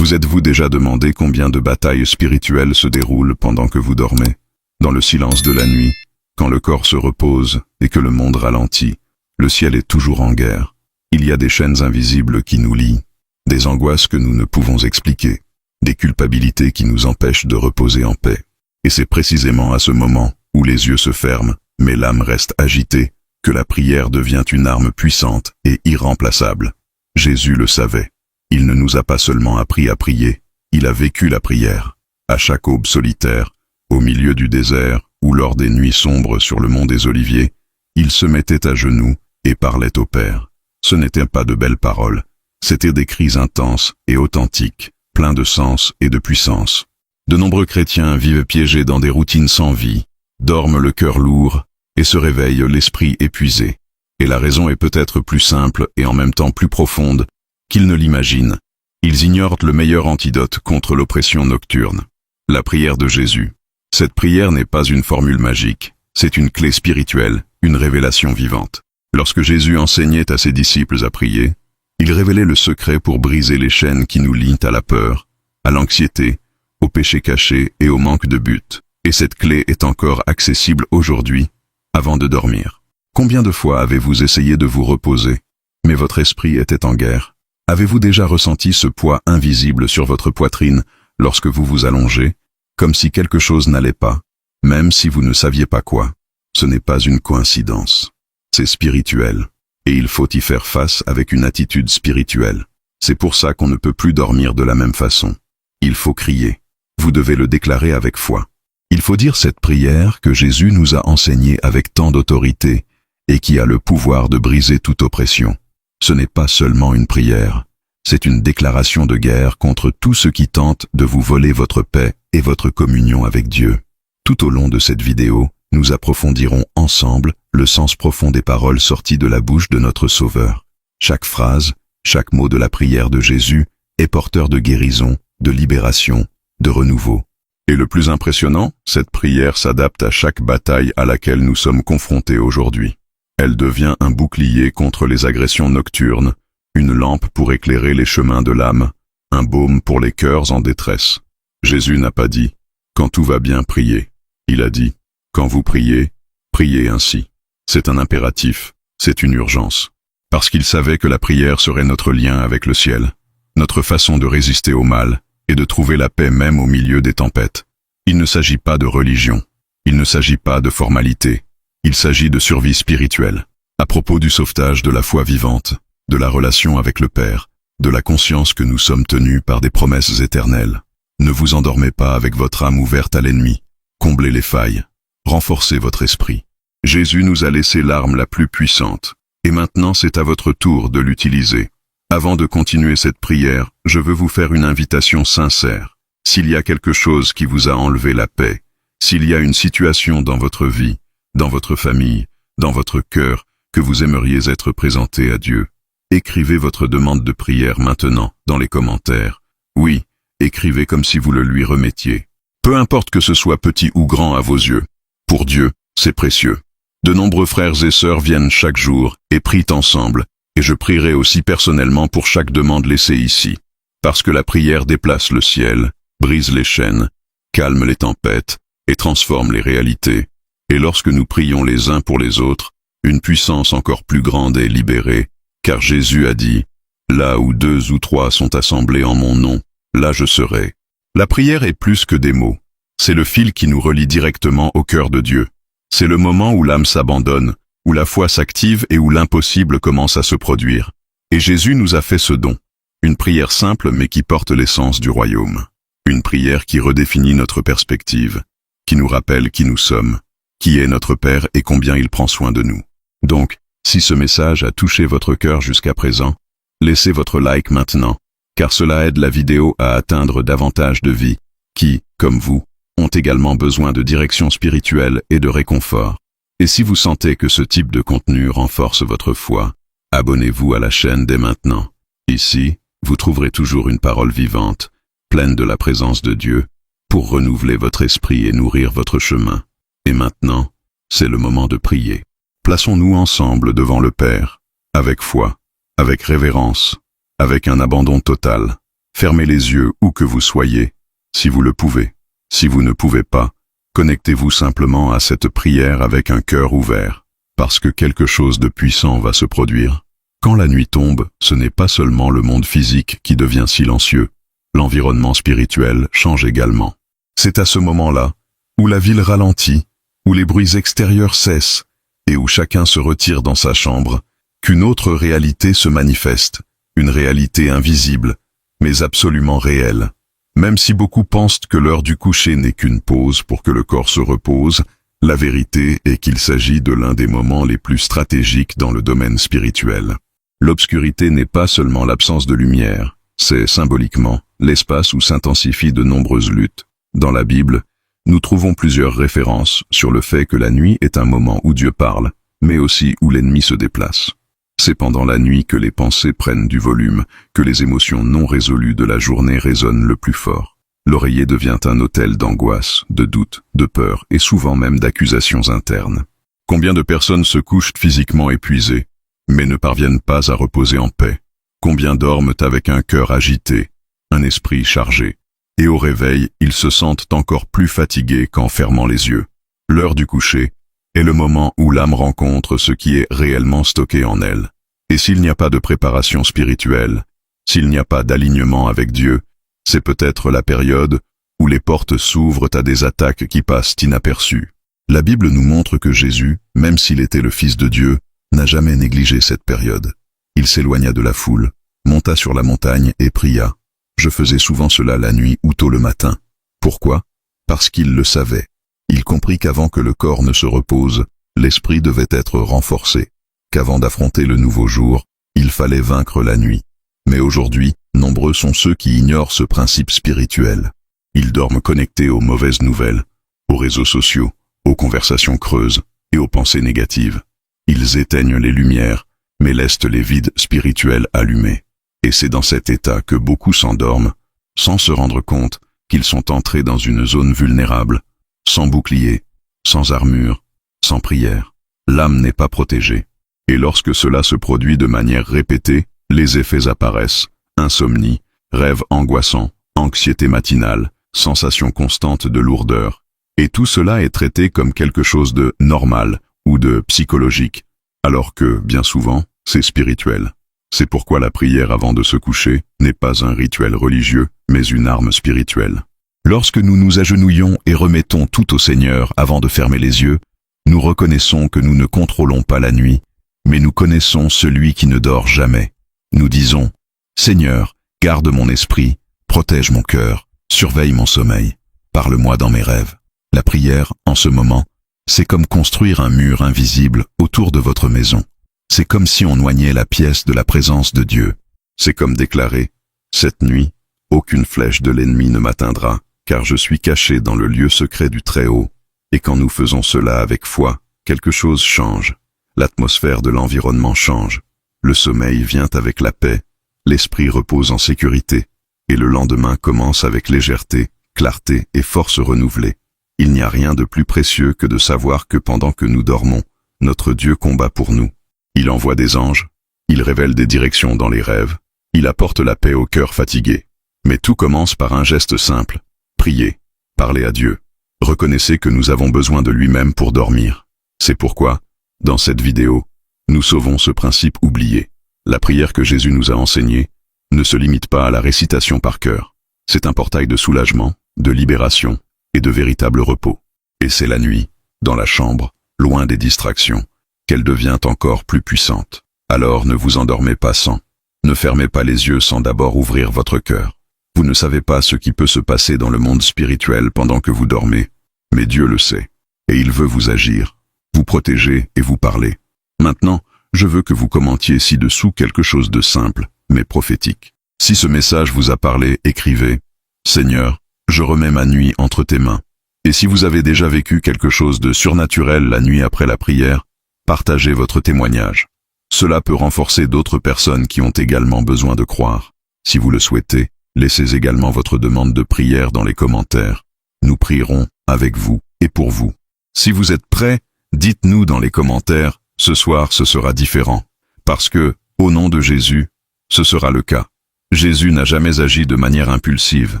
Vous êtes-vous déjà demandé combien de batailles spirituelles se déroulent pendant que vous dormez? Dans le silence de la nuit, quand le corps se repose et que le monde ralentit, le ciel est toujours en guerre. Il y a des chaînes invisibles qui nous lient, des angoisses que nous ne pouvons expliquer, des culpabilités qui nous empêchent de reposer en paix. Et c'est précisément à ce moment où les yeux se ferment, mais l'âme reste agitée, que la prière devient une arme puissante et irremplaçable. Jésus le savait. Il ne nous a pas seulement appris à prier, il a vécu la prière. À chaque aube solitaire, au milieu du désert ou lors des nuits sombres sur le mont des Oliviers, il se mettait à genoux et parlait au Père. Ce n'étaient pas de belles paroles, c'étaient des cris intenses et authentiques, pleins de sens et de puissance. De nombreux chrétiens vivent piégés dans des routines sans vie, dorment le cœur lourd et se réveillent l'esprit épuisé. Et la raison est peut-être plus simple et en même temps plus profonde qu'ils ne l'imaginent. Ils ignorent le meilleur antidote contre l'oppression nocturne, la prière de Jésus. Cette prière n'est pas une formule magique, c'est une clé spirituelle, une révélation vivante. Lorsque Jésus enseignait à ses disciples à prier, il révélait le secret pour briser les chaînes qui nous lient à la peur, à l'anxiété, au péché caché et au manque de but. Et cette clé est encore accessible aujourd'hui, avant de dormir. Combien de fois avez-vous essayé de vous reposer, mais votre esprit était en guerre? Avez-vous déjà ressenti ce poids invisible sur votre poitrine lorsque vous vous allongez, comme si quelque chose n'allait pas, même si vous ne saviez pas quoi? Ce n'est pas une coïncidence. C'est spirituel, et il faut y faire face avec une attitude spirituelle. C'est pour ça qu'on ne peut plus dormir de la même façon. Il faut crier. Vous devez le déclarer avec foi. Il faut dire cette prière que Jésus nous a enseignée avec tant d'autorité et qui a le pouvoir de briser toute oppression. Ce n'est pas seulement une prière, c'est une déclaration de guerre contre tout ce qui tente de vous voler votre paix et votre communion avec Dieu. Tout au long de cette vidéo, nous approfondirons ensemble le sens profond des paroles sorties de la bouche de notre Sauveur. Chaque phrase, chaque mot de la prière de Jésus est porteur de guérison, de libération, de renouveau. Et le plus impressionnant, cette prière s'adapte à chaque bataille à laquelle nous sommes confrontés aujourd'hui. Elle devient un bouclier contre les agressions nocturnes, une lampe pour éclairer les chemins de l'âme, un baume pour les cœurs en détresse. Jésus n'a pas dit « Quand tout va bien, priez ». Il a dit « Quand vous priez, priez ainsi ». C'est un impératif, c'est une urgence. Parce qu'il savait que la prière serait notre lien avec le ciel, notre façon de résister au mal et de trouver la paix même au milieu des tempêtes. Il ne s'agit pas de religion, il ne s'agit pas de formalité. Il s'agit de survie spirituelle, à propos du sauvetage de la foi vivante, de la relation avec le Père, de la conscience que nous sommes tenus par des promesses éternelles. Ne vous endormez pas avec votre âme ouverte à l'ennemi, comblez les failles, renforcez votre esprit. Jésus nous a laissé l'arme la plus puissante, et maintenant c'est à votre tour de l'utiliser. Avant de continuer cette prière, je veux vous faire une invitation sincère. S'il y a quelque chose qui vous a enlevé la paix, s'il y a une situation dans votre vie, dans votre famille, dans votre cœur, que vous aimeriez être présenté à Dieu, écrivez votre demande de prière maintenant, dans les commentaires. Oui, écrivez comme si vous le lui remettiez. Peu importe que ce soit petit ou grand à vos yeux. Pour Dieu, c'est précieux. De nombreux frères et sœurs viennent chaque jour et prient ensemble, et je prierai aussi personnellement pour chaque demande laissée ici. Parce que la prière déplace le ciel, brise les chaînes, calme les tempêtes et transforme les réalités. Et lorsque nous prions les uns pour les autres, une puissance encore plus grande est libérée, car Jésus a dit « Là où 2 ou 3 sont assemblés en mon nom, là je serai ». La prière est plus que des mots. C'est le fil qui nous relie directement au cœur de Dieu. C'est le moment où l'âme s'abandonne, où la foi s'active et où l'impossible commence à se produire. Et Jésus nous a fait ce don. Une prière simple mais qui porte l'essence du royaume. Une prière qui redéfinit notre perspective, qui nous rappelle qui nous sommes, qui est notre Père et combien il prend soin de nous. Donc, si ce message a touché votre cœur jusqu'à présent, laissez votre like maintenant, car cela aide la vidéo à atteindre davantage de vies qui, comme vous, ont également besoin de direction spirituelle et de réconfort. Et si vous sentez que ce type de contenu renforce votre foi, abonnez-vous à la chaîne dès maintenant. Ici, vous trouverez toujours une parole vivante, pleine de la présence de Dieu, pour renouveler votre esprit et nourrir votre chemin. Et maintenant, c'est le moment de prier. Plaçons-nous ensemble devant le Père, avec foi, avec révérence, avec un abandon total. Fermez les yeux où que vous soyez, si vous le pouvez. Si vous ne pouvez pas, connectez-vous simplement à cette prière avec un cœur ouvert, parce que quelque chose de puissant va se produire. Quand la nuit tombe, ce n'est pas seulement le monde physique qui devient silencieux, l'environnement spirituel change également. C'est à ce moment-là, où la ville ralentit, où les bruits extérieurs cessent, et où chacun se retire dans sa chambre, qu'une autre réalité se manifeste, une réalité invisible, mais absolument réelle. Même si beaucoup pensent que l'heure du coucher n'est qu'une pause pour que le corps se repose, la vérité est qu'il s'agit de l'un des moments les plus stratégiques dans le domaine spirituel. L'obscurité n'est pas seulement l'absence de lumière, c'est symboliquement l'espace où s'intensifient de nombreuses luttes. Dans la Bible, nous trouvons plusieurs références sur le fait que la nuit est un moment où Dieu parle, mais aussi où l'ennemi se déplace. C'est pendant la nuit que les pensées prennent du volume, que les émotions non résolues de la journée résonnent le plus fort. L'oreiller devient un autel d'angoisse, de doute, de peur et souvent même d'accusations internes. Combien de personnes se couchent physiquement épuisées, mais ne parviennent pas à reposer en paix? Combien dorment avec un cœur agité, un esprit chargé, et au réveil, ils se sentent encore plus fatigués qu'en fermant les yeux? L'heure du coucher est le moment où l'âme rencontre ce qui est réellement stocké en elle. Et s'il n'y a pas de préparation spirituelle, s'il n'y a pas d'alignement avec Dieu, c'est peut-être la période où les portes s'ouvrent à des attaques qui passent inaperçues. La Bible nous montre que Jésus, même s'il était le Fils de Dieu, n'a jamais négligé cette période. Il s'éloigna de la foule, monta sur la montagne et pria. Je faisais souvent cela la nuit ou tôt le matin. Pourquoi? Parce qu'il le savait. Il comprit qu'avant que le corps ne se repose, l'esprit devait être renforcé, qu'avant d'affronter le nouveau jour, il fallait vaincre la nuit. Mais aujourd'hui, nombreux sont ceux qui ignorent ce principe spirituel. Ils dorment connectés aux mauvaises nouvelles, aux réseaux sociaux, aux conversations creuses et aux pensées négatives. Ils éteignent les lumières, mais laissent les vides spirituels allumés. Et c'est dans cet état que beaucoup s'endorment, sans se rendre compte qu'ils sont entrés dans une zone vulnérable, sans bouclier, sans armure, sans prière. L'âme n'est pas protégée. Et lorsque cela se produit de manière répétée, les effets apparaissent. Insomnie, rêves angoissants, anxiété matinale, sensation constante de lourdeur. Et tout cela est traité comme quelque chose de normal ou de psychologique, alors que, bien souvent, c'est spirituel. C'est pourquoi la prière avant de se coucher n'est pas un rituel religieux, mais une arme spirituelle. Lorsque nous nous agenouillons et remettons tout au Seigneur avant de fermer les yeux, nous reconnaissons que nous ne contrôlons pas la nuit, mais nous connaissons celui qui ne dort jamais. Nous disons, « Seigneur, garde mon esprit, protège mon cœur, surveille mon sommeil, parle-moi dans mes rêves. » La prière, en ce moment, c'est comme construire un mur invisible autour de votre maison. C'est comme si on éloignait la pièce de la présence de Dieu. C'est comme déclarer, « Cette nuit, aucune flèche de l'ennemi ne m'atteindra, car je suis caché dans le lieu secret du Très-Haut. » Et quand nous faisons cela avec foi, quelque chose change. L'atmosphère de l'environnement change. Le sommeil vient avec la paix, l'esprit repose en sécurité, et le lendemain commence avec légèreté, clarté et force renouvelée. Il n'y a rien de plus précieux que de savoir que pendant que nous dormons, notre Dieu combat pour nous. Il envoie des anges, il révèle des directions dans les rêves, il apporte la paix au cœur fatigué. Mais tout commence par un geste simple. Priez, parlez à Dieu. Reconnaissez que nous avons besoin de lui-même pour dormir. C'est pourquoi, dans cette vidéo, nous sauvons ce principe oublié. La prière que Jésus nous a enseignée ne se limite pas à la récitation par cœur. C'est un portail de soulagement, de libération et de véritable repos. Et c'est la nuit, dans la chambre, loin des distractions, qu'elle devient encore plus puissante. Alors ne vous endormez pas sans. Ne fermez pas les yeux sans d'abord ouvrir votre cœur. Vous ne savez pas ce qui peut se passer dans le monde spirituel pendant que vous dormez, mais Dieu le sait, et il veut vous agir, vous protéger et vous parler. Maintenant, je veux que vous commentiez ci-dessous quelque chose de simple, mais prophétique. Si ce message vous a parlé, écrivez « Seigneur, je remets ma nuit entre tes mains ». Et si vous avez déjà vécu quelque chose de surnaturel la nuit après la prière, partagez votre témoignage. Cela peut renforcer d'autres personnes qui ont également besoin de croire. Si vous le souhaitez, laissez également votre demande de prière dans les commentaires. Nous prierons avec vous et pour vous. Si vous êtes prêts, dites-nous dans les commentaires, ce soir ce sera différent. Parce que, au nom de Jésus, ce sera le cas. Jésus n'a jamais agi de manière impulsive.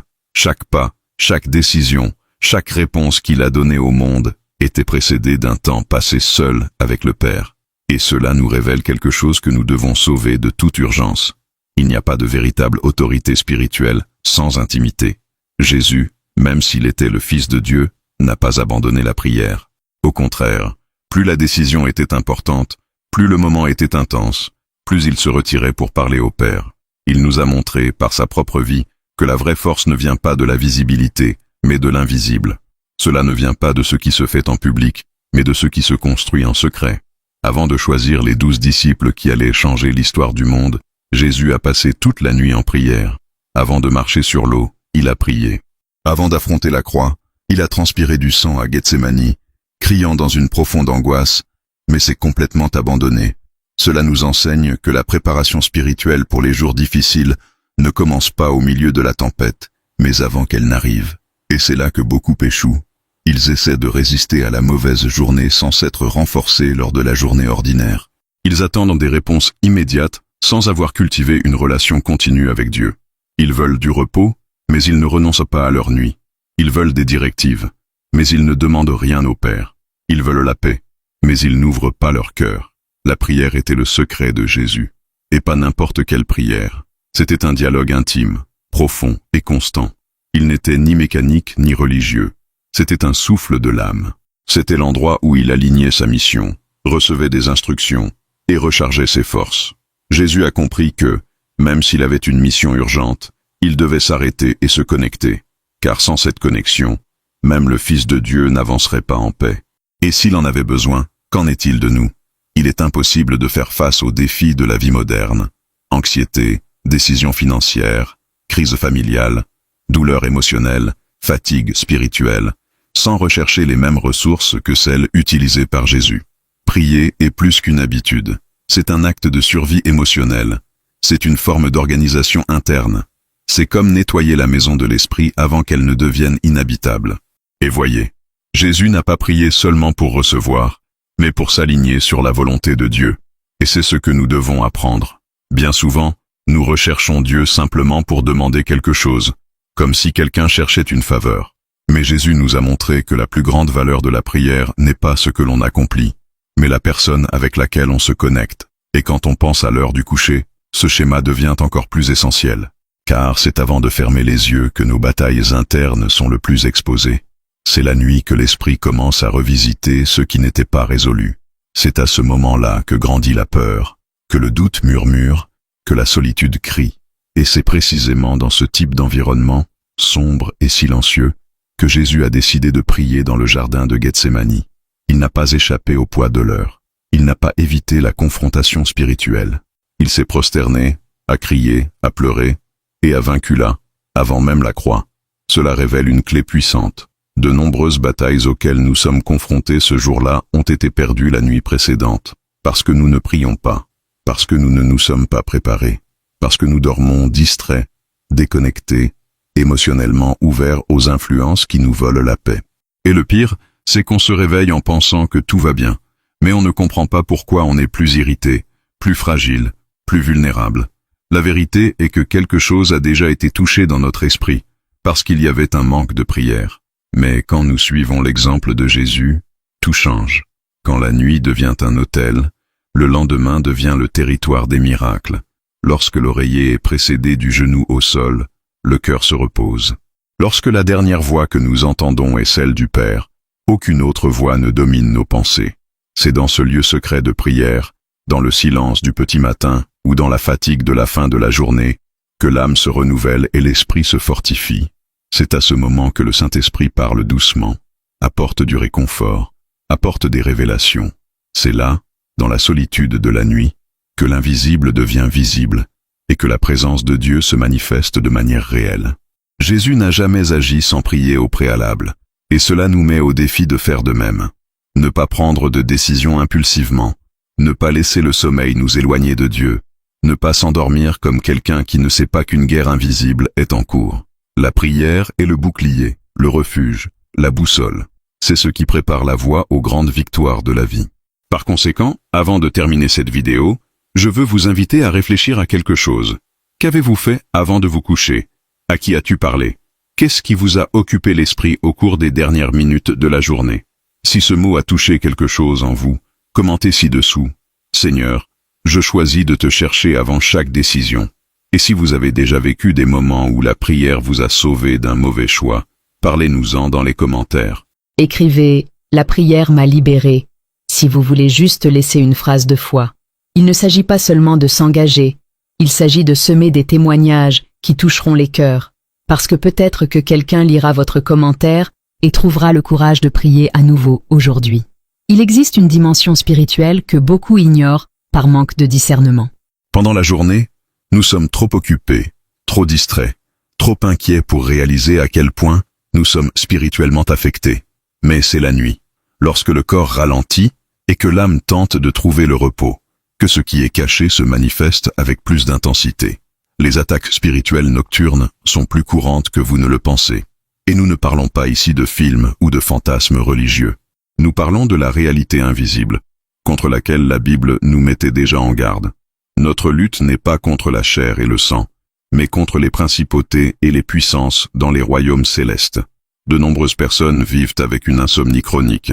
Chaque pas, chaque décision, chaque réponse qu'il a donnée au monde était précédée d'un temps passé seul avec le Père. Et cela nous révèle quelque chose que nous devons sauver de toute urgence. Il n'y a pas de véritable autorité spirituelle sans intimité. Jésus, même s'il était le Fils de Dieu, n'a pas abandonné la prière. Au contraire, plus la décision était importante, plus le moment était intense, plus il se retirait pour parler au Père. Il nous a montré, par sa propre vie, que la vraie force ne vient pas de la visibilité, mais de l'invisible. Cela ne vient pas de ce qui se fait en public, mais de ce qui se construit en secret. Avant de choisir les 12 disciples qui allaient changer l'histoire du monde, Jésus a passé toute la nuit en prière. Avant de marcher sur l'eau, il a prié. Avant d'affronter la croix, il a transpiré du sang à Gethsémani, criant dans une profonde angoisse, mais s'est complètement abandonné. Cela nous enseigne que la préparation spirituelle pour les jours difficiles ne commence pas au milieu de la tempête, mais avant qu'elle n'arrive. Et c'est là que beaucoup échouent. Ils essaient de résister à la mauvaise journée sans s'être renforcés lors de la journée ordinaire. Ils attendent des réponses immédiates sans avoir cultivé une relation continue avec Dieu. Ils veulent du repos, mais ils ne renoncent pas à leur nuit. Ils veulent des directives, mais ils ne demandent rien au Père. Ils veulent la paix, mais ils n'ouvrent pas leur cœur. La prière était le secret de Jésus. Et pas n'importe quelle prière. C'était un dialogue intime, profond et constant. Il n'était ni mécanique ni religieux. C'était un souffle de l'âme. C'était l'endroit où il alignait sa mission, recevait des instructions et rechargeait ses forces. Jésus a compris que, même s'il avait une mission urgente, il devait s'arrêter et se connecter, car sans cette connexion, même le Fils de Dieu n'avancerait pas en paix. Et s'il en avait besoin, qu'en est-il de nous? Il est impossible de faire face aux défis de la vie moderne. Anxiété, décisions financières, crise familiale, douleur émotionnelle, fatigue spirituelle, sans rechercher les mêmes ressources que celles utilisées par Jésus. Prier est plus qu'une habitude. C'est un acte de survie émotionnelle. C'est une forme d'organisation interne. C'est comme nettoyer la maison de l'esprit avant qu'elle ne devienne inhabitable. Et voyez, Jésus n'a pas prié seulement pour recevoir, mais pour s'aligner sur la volonté de Dieu. Et c'est ce que nous devons apprendre. Bien souvent, nous recherchons Dieu simplement pour demander quelque chose, comme si quelqu'un cherchait une faveur. Mais Jésus nous a montré que la plus grande valeur de la prière n'est pas ce que l'on accomplit, mais la personne avec laquelle on se connecte. Et quand on pense à l'heure du coucher, ce schéma devient encore plus essentiel. Car c'est avant de fermer les yeux que nos batailles internes sont le plus exposées. C'est la nuit que l'esprit commence à revisiter ce qui n'était pas résolu. C'est à ce moment-là que grandit la peur, que le doute murmure, que la solitude crie. Et c'est précisément dans ce type d'environnement, sombre et silencieux, que Jésus a décidé de prier dans le jardin de Gethsémani. Il n'a pas échappé au poids de l'heure. Il n'a pas évité la confrontation spirituelle. Il s'est prosterné, a crié, a pleuré, et a vaincu là, avant même la croix. Cela révèle une clé puissante. De nombreuses batailles auxquelles nous sommes confrontés ce jour-là ont été perdues la nuit précédente, parce que nous ne prions pas, parce que nous ne nous sommes pas préparés, parce que nous dormons distraits, déconnectés, émotionnellement ouverts aux influences qui nous volent la paix. Et le pire, c'est qu'on se réveille en pensant que tout va bien, mais on ne comprend pas pourquoi on est plus irrité, plus fragile, plus vulnérable. La vérité est que quelque chose a déjà été touché dans notre esprit, parce qu'il y avait un manque de prière. Mais quand nous suivons l'exemple de Jésus, tout change. Quand la nuit devient un autel, le lendemain devient le territoire des miracles. Lorsque l'oreiller est précédé du genou au sol, le cœur se repose. Lorsque la dernière voix que nous entendons est celle du Père, aucune autre voix ne domine nos pensées. C'est dans ce lieu secret de prière, dans le silence du petit matin ou dans la fatigue de la fin de la journée, que l'âme se renouvelle et l'esprit se fortifie. C'est à ce moment que le Saint-Esprit parle doucement, apporte du réconfort, apporte des révélations. C'est là, dans la solitude de la nuit, que l'invisible devient visible et que la présence de Dieu se manifeste de manière réelle. Jésus n'a jamais agi sans prier au préalable, et cela nous met au défi de faire de même. Ne pas prendre de décisions impulsivement, ne pas laisser le sommeil nous éloigner de Dieu, ne pas s'endormir comme quelqu'un qui ne sait pas qu'une guerre invisible est en cours. La prière est le bouclier, le refuge, la boussole. C'est ce qui prépare la voie aux grandes victoires de la vie. Par conséquent, avant de terminer cette vidéo, je veux vous inviter à réfléchir à quelque chose. Qu'avez-vous fait avant de vous coucher? À qui as-tu parlé? Qu'est-ce qui vous a occupé l'esprit au cours des dernières minutes de la journée? Si ce mot a touché quelque chose en vous, commentez ci-dessous. Seigneur, je choisis de te chercher avant chaque décision. Et si vous avez déjà vécu des moments où la prière vous a sauvé d'un mauvais choix, parlez-nous-en dans les commentaires. Écrivez « La prière m'a libéré » si vous voulez juste laisser une phrase de foi. Il ne s'agit pas seulement de s'engager, il s'agit de semer des témoignages qui toucheront les cœurs, parce que peut-être que quelqu'un lira votre commentaire et trouvera le courage de prier à nouveau aujourd'hui. Il existe une dimension spirituelle que beaucoup ignorent par manque de discernement. Pendant la journée, nous sommes trop occupés, trop distraits, trop inquiets pour réaliser à quel point nous sommes spirituellement affectés. Mais c'est la nuit, lorsque le corps ralentit et que l'âme tente de trouver le repos, que ce qui est caché se manifeste avec plus d'intensité. Les attaques spirituelles nocturnes sont plus courantes que vous ne le pensez. Et nous ne parlons pas ici de films ou de fantasmes religieux. Nous parlons de la réalité invisible, contre laquelle la Bible nous mettait déjà en garde. Notre lutte n'est pas contre la chair et le sang, mais contre les principautés et les puissances dans les royaumes célestes. De nombreuses personnes vivent avec une insomnie chronique,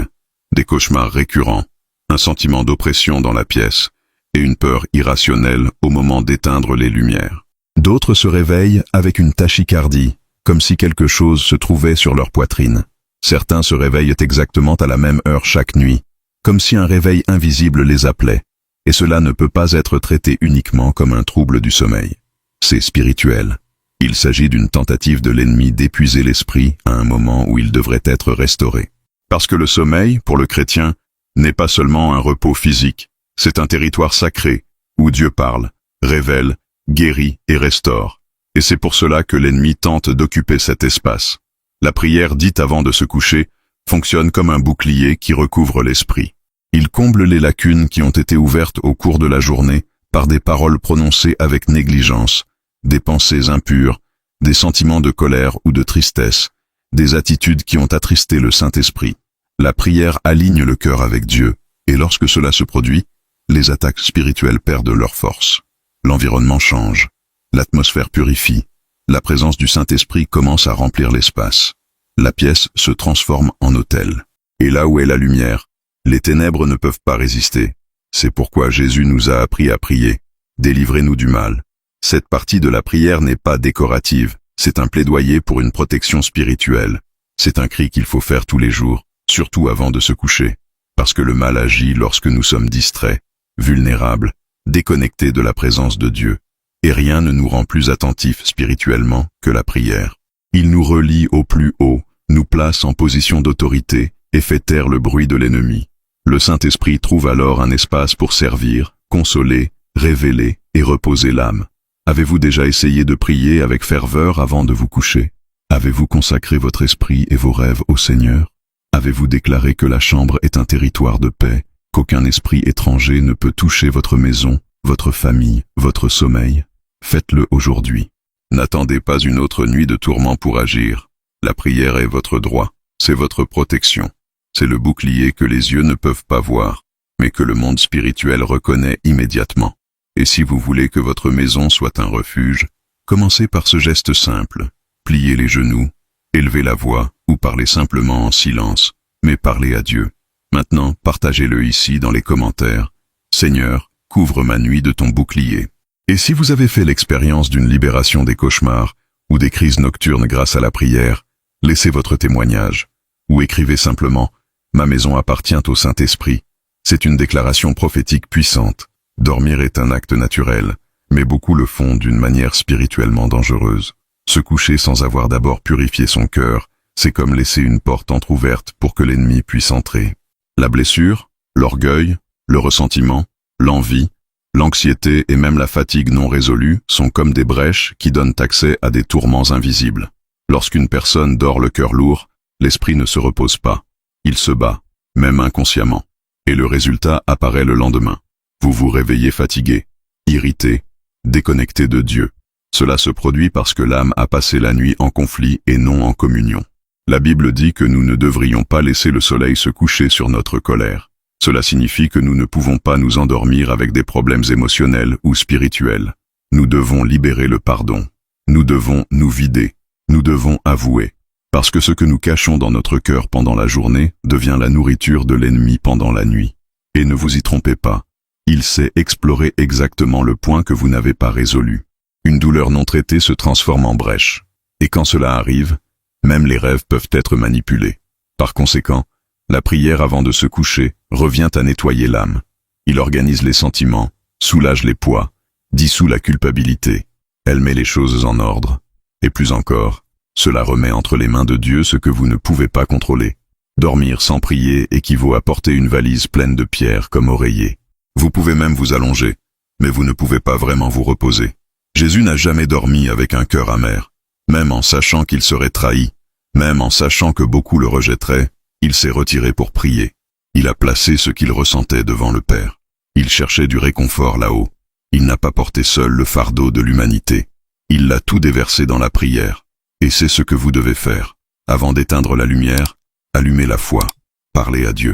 des cauchemars récurrents, un sentiment d'oppression dans la pièce et une peur irrationnelle au moment d'éteindre les lumières. D'autres se réveillent avec une tachycardie, comme si quelque chose se trouvait sur leur poitrine. Certains se réveillent exactement à la même heure chaque nuit, comme si un réveil invisible les appelait, et cela ne peut pas être traité uniquement comme un trouble du sommeil. C'est spirituel. Il s'agit d'une tentative de l'ennemi d'épuiser l'esprit à un moment où il devrait être restauré. Parce que le sommeil, pour le chrétien, n'est pas seulement un repos physique, c'est un territoire sacré, où Dieu parle, révèle, guérit et restaure. Et c'est pour cela que l'ennemi tente d'occuper cet espace. La prière dite avant de se coucher fonctionne comme un bouclier qui recouvre l'esprit. Il comble les lacunes qui ont été ouvertes au cours de la journée par des paroles prononcées avec négligence, des pensées impures, des sentiments de colère ou de tristesse, des attitudes qui ont attristé le Saint-Esprit. La prière aligne le cœur avec Dieu, et lorsque cela se produit, les attaques spirituelles perdent leur force. L'environnement change, l'atmosphère purifie, la présence du Saint-Esprit commence à remplir l'espace. La pièce se transforme en autel. Et là où est la lumière, les ténèbres ne peuvent pas résister. C'est pourquoi Jésus nous a appris à prier. Délivrez-nous du mal. Cette partie de la prière n'est pas décorative, c'est un plaidoyer pour une protection spirituelle. C'est un cri qu'il faut faire tous les jours, surtout avant de se coucher, parce que le mal agit lorsque nous sommes distraits, vulnérables, déconnectés de la présence de Dieu. Et rien ne nous rend plus attentifs spirituellement que la prière. Il nous relie au plus haut, nous place en position d'autorité et fait taire le bruit de l'ennemi. Le Saint-Esprit trouve alors un espace pour servir, consoler, révéler et reposer l'âme. Avez-vous déjà essayé de prier avec ferveur avant de vous coucher? Avez-vous consacré votre esprit et vos rêves au Seigneur? Avez-vous déclaré que la chambre est un territoire de paix, qu'aucun esprit étranger ne peut toucher votre maison, votre famille, votre sommeil? Faites-le aujourd'hui. N'attendez pas une autre nuit de tourments pour agir. La prière est votre droit, c'est votre protection. C'est le bouclier que les yeux ne peuvent pas voir, mais que le monde spirituel reconnaît immédiatement. Et si vous voulez que votre maison soit un refuge, commencez par ce geste simple. Pliez les genoux, élevez la voix ou parlez simplement en silence, mais parlez à Dieu. Maintenant, partagez-le ici dans les commentaires. Seigneur, couvre ma nuit de ton bouclier. Et si vous avez fait l'expérience d'une libération des cauchemars ou des crises nocturnes grâce à la prière, laissez votre témoignage. Ou écrivez simplement « Ma maison appartient au Saint-Esprit ». C'est une déclaration prophétique puissante. Dormir est un acte naturel, mais beaucoup le font d'une manière spirituellement dangereuse. Se coucher sans avoir d'abord purifié son cœur, c'est comme laisser une porte entr'ouverte pour que l'ennemi puisse entrer. La blessure, l'orgueil, le ressentiment, l'envie, l'anxiété et même la fatigue non résolue sont comme des brèches qui donnent accès à des tourments invisibles. Lorsqu'une personne dort le cœur lourd, l'esprit ne se repose pas. Il se bat, même inconsciemment. Et le résultat apparaît le lendemain. Vous vous réveillez fatigué, irrité, déconnecté de Dieu. Cela se produit parce que l'âme a passé la nuit en conflit et non en communion. La Bible dit que nous ne devrions pas laisser le soleil se coucher sur notre colère. Cela signifie que nous ne pouvons pas nous endormir avec des problèmes émotionnels ou spirituels. Nous devons libérer le pardon. Nous devons nous vider. Nous devons avouer. Parce que ce que nous cachons dans notre cœur pendant la journée devient la nourriture de l'ennemi pendant la nuit. Et ne vous y trompez pas. Il sait explorer exactement le point que vous n'avez pas résolu. Une douleur non traitée se transforme en brèche. Et quand cela arrive, même les rêves peuvent être manipulés. Par conséquent, la prière avant de se coucher revient à nettoyer l'âme. Il organise les sentiments, soulage les poids, dissout la culpabilité. Elle met les choses en ordre. Et plus encore, cela remet entre les mains de Dieu ce que vous ne pouvez pas contrôler. Dormir sans prier équivaut à porter une valise pleine de pierres comme oreiller. Vous pouvez même vous allonger, mais vous ne pouvez pas vraiment vous reposer. Jésus n'a jamais dormi avec un cœur amer. Même en sachant qu'il serait trahi, même en sachant que beaucoup le rejetteraient, il s'est retiré pour prier. Il a placé ce qu'il ressentait devant le Père. Il cherchait du réconfort là-haut. Il n'a pas porté seul le fardeau de l'humanité. Il l'a tout déversé dans la prière. Et c'est ce que vous devez faire. Avant d'éteindre la lumière, allumez la foi. Parlez à Dieu.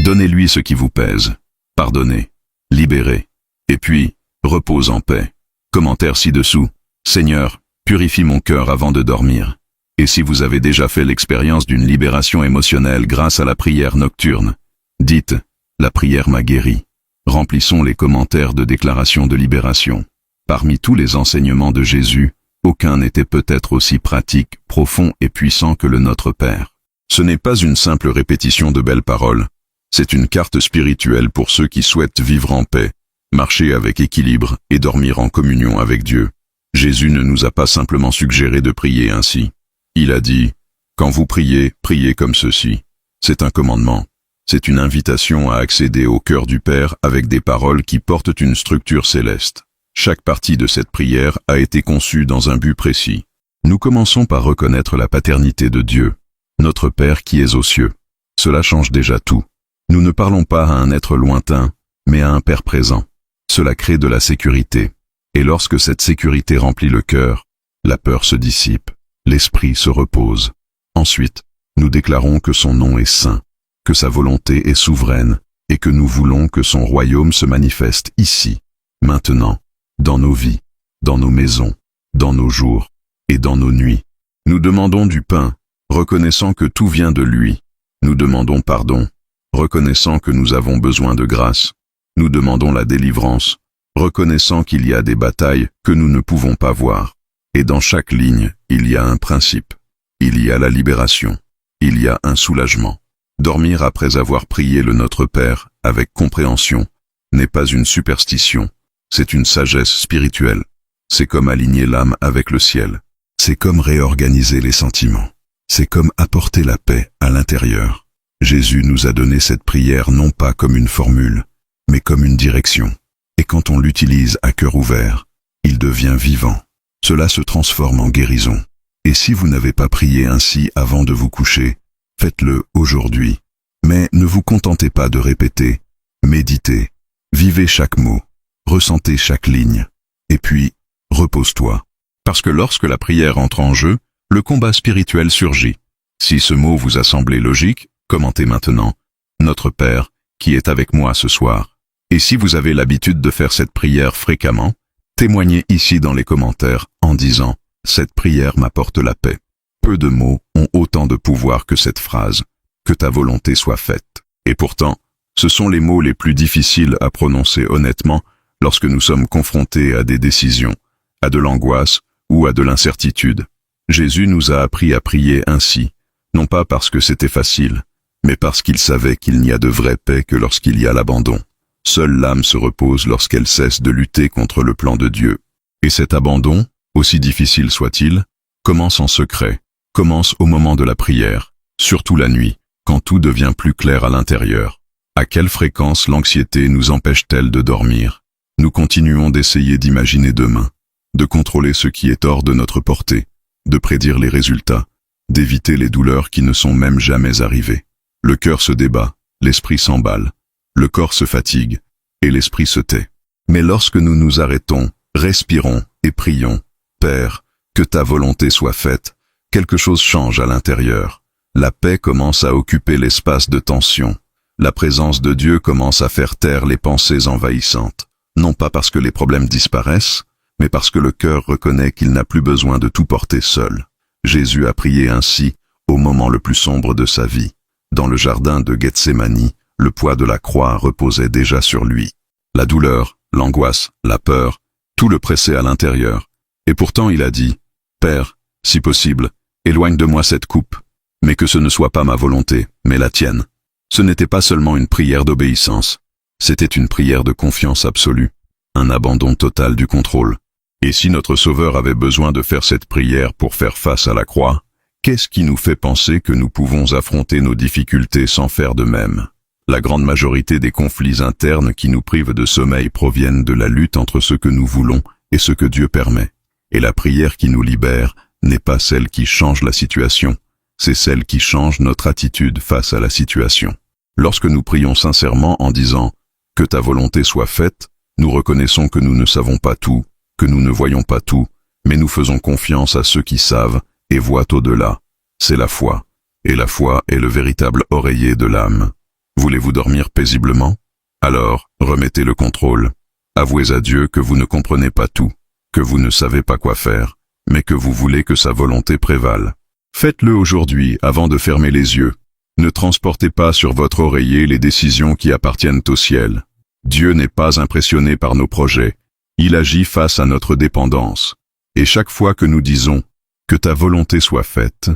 Donnez-lui ce qui vous pèse. Pardonnez. Libérez. Et puis, repose en paix. Commentaire ci-dessous. Seigneur, purifie mon cœur avant de dormir. Et si vous avez déjà fait l'expérience d'une libération émotionnelle grâce à la prière nocturne, dites, la prière m'a guéri. Remplissons les commentaires de déclaration de libération. Parmi tous les enseignements de Jésus, aucun n'était peut-être aussi pratique, profond et puissant que le Notre Père. Ce n'est pas une simple répétition de belles paroles, c'est une carte spirituelle pour ceux qui souhaitent vivre en paix, marcher avec équilibre et dormir en communion avec Dieu. Jésus ne nous a pas simplement suggéré de prier ainsi. Il a dit, « Quand vous priez, priez comme ceci. » C'est un commandement. C'est une invitation à accéder au cœur du Père avec des paroles qui portent une structure céleste. Chaque partie de cette prière a été conçue dans un but précis. Nous commençons par reconnaître la paternité de Dieu, notre Père qui est aux cieux. Cela change déjà tout. Nous ne parlons pas à un être lointain, mais à un Père présent. Cela crée de la sécurité. Et lorsque cette sécurité remplit le cœur, la peur se dissipe, l'esprit se repose. Ensuite, nous déclarons que son nom est saint, que sa volonté est souveraine, et que nous voulons que son royaume se manifeste ici, maintenant, dans nos vies, dans nos maisons, dans nos jours et dans nos nuits. Nous demandons du pain, reconnaissant que tout vient de lui. Nous demandons pardon, reconnaissant que nous avons besoin de grâce. Nous demandons la délivrance, reconnaissant qu'il y a des batailles que nous ne pouvons pas voir. Et dans chaque ligne, il y a un principe. Il y a la libération. Il y a un soulagement. Dormir après avoir prié le Notre Père avec compréhension n'est pas une superstition. C'est une sagesse spirituelle. C'est comme aligner l'âme avec le ciel. C'est comme réorganiser les sentiments. C'est comme apporter la paix à l'intérieur. Jésus nous a donné cette prière non pas comme une formule, mais comme une direction. Et quand on l'utilise à cœur ouvert, il devient vivant. Cela se transforme en guérison. Et si vous n'avez pas prié ainsi avant de vous coucher, faites-le aujourd'hui. Mais ne vous contentez pas de répéter, méditez, vivez chaque mot. Ressentez chaque ligne. Et puis, repose-toi. Parce que lorsque la prière entre en jeu, le combat spirituel surgit. Si ce mot vous a semblé logique, commentez maintenant « Notre Père, qui est avec moi ce soir ». Et si vous avez l'habitude de faire cette prière fréquemment, témoignez ici dans les commentaires en disant « Cette prière m'apporte la paix ». Peu de mots ont autant de pouvoir que cette phrase « Que ta volonté soit faite ». Et pourtant, ce sont les mots les plus difficiles à prononcer honnêtement lorsque nous sommes confrontés à des décisions, à de l'angoisse ou à de l'incertitude. Jésus nous a appris à prier ainsi, non pas parce que c'était facile, mais parce qu'il savait qu'il n'y a de vraie paix que lorsqu'il y a l'abandon. Seule l'âme se repose lorsqu'elle cesse de lutter contre le plan de Dieu. Et cet abandon, aussi difficile soit-il, commence en secret, commence au moment de la prière, surtout la nuit, quand tout devient plus clair à l'intérieur. À quelle fréquence l'anxiété nous empêche-t-elle de dormir ? Nous continuons d'essayer d'imaginer demain, de contrôler ce qui est hors de notre portée, de prédire les résultats, d'éviter les douleurs qui ne sont même jamais arrivées. Le cœur se débat, l'esprit s'emballe, le corps se fatigue, et l'esprit se tait. Mais lorsque nous nous arrêtons, respirons et prions, « Père, que ta volonté soit faite », quelque chose change à l'intérieur. La paix commence à occuper l'espace de tension. La présence de Dieu commence à faire taire les pensées envahissantes. Non pas parce que les problèmes disparaissent, mais parce que le cœur reconnaît qu'il n'a plus besoin de tout porter seul. Jésus a prié ainsi au moment le plus sombre de sa vie. Dans le jardin de Gethsémani, le poids de la croix reposait déjà sur lui. La douleur, l'angoisse, la peur, tout le pressait à l'intérieur. Et pourtant il a dit, « Père, si possible, éloigne de moi cette coupe, mais que ce ne soit pas ma volonté, mais la tienne. » Ce n'était pas seulement une prière d'obéissance, c'était une prière de confiance absolue, un abandon total du contrôle. Et si notre Sauveur avait besoin de faire cette prière pour faire face à la croix, qu'est-ce qui nous fait penser que nous pouvons affronter nos difficultés sans faire de même? La grande majorité des conflits internes qui nous privent de sommeil proviennent de la lutte entre ce que nous voulons et ce que Dieu permet. Et la prière qui nous libère n'est pas celle qui change la situation, c'est celle qui change notre attitude face à la situation. Lorsque nous prions sincèrement en disant « Que ta volonté soit faite », nous reconnaissons que nous ne savons pas tout, que nous ne voyons pas tout, mais nous faisons confiance à ceux qui savent et voient au-delà. C'est la foi, et la foi est le véritable oreiller de l'âme. Voulez-vous dormir paisiblement? Alors, remettez le contrôle. Avouez à Dieu que vous ne comprenez pas tout, que vous ne savez pas quoi faire, mais que vous voulez que sa volonté prévale. Faites-le aujourd'hui avant de fermer les yeux. Ne transportez pas sur votre oreiller les décisions qui appartiennent au ciel. Dieu n'est pas impressionné par nos projets. Il agit face à notre dépendance. Et chaque fois que nous disons « Que ta volonté soit faite »,